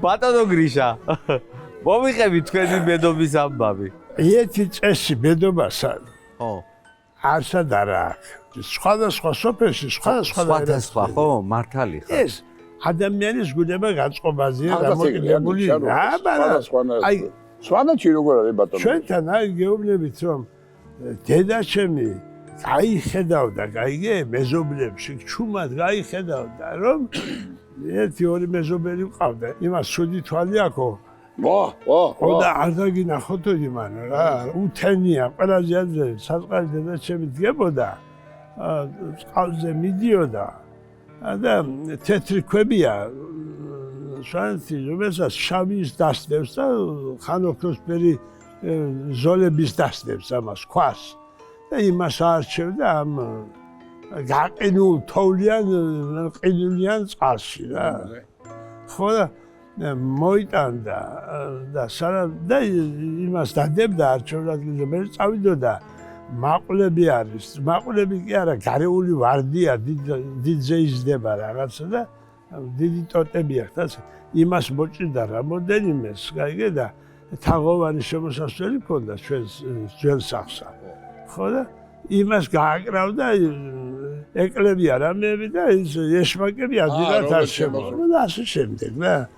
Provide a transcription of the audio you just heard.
ბატონო გრიშა მომიყევი თქვენი მედობის ამბავი ერთი წესი მედობასა ხო არსად არა აქვს სხვადასხვა სოფელში სხვადასხვა ხო მართალი ხარ ეს ადამიანის გუნება გაწყობაზეა დამოკიდებული აი სხვადასხვა როგორ არის ბატონო ჩვენთან აი გეუბნებით რომ დედაჩემი გაიხედავდა გაიგე მეზობლებში ჩუმად გაიხედავდა რომ ერთი ორი მეზობელი ყავდა იმას სუდი თვალი აქვს და არ დაგინახოთო იმან რა უთენია ყველაზე ადრე საწყალი დედაჩემი დგებოდა წყალზე მიდიოდა და თეთრი ქვებია შანსი რომელსაც შავის დასდევს და ხანოქროსფერი ზოლების დასდევს ამას ქვას და იმას არჩევდა ამ გაყინულ თოვლიან ყინულიან წყალში რა ხო და მოიტანდა და და იმას დადებდა არჩევნად მე წავიდოდა მაყვლები არის მაყვლები კი არა გარეული ვარდია დიდზე იზრდება რაღაცა და დიდი ტოტები აქვს იმას მოჭიდა რამოდენიმეს გაიგე და თაღოვანი შემოსასვლელი ჰქონდა ჩვენს ძველ სახლსა ხო და იმას გააკრავდა ეკლებია რამეები და ეს ეშმაკები ადვილად არ შემოვა და ასე შემდეგ რა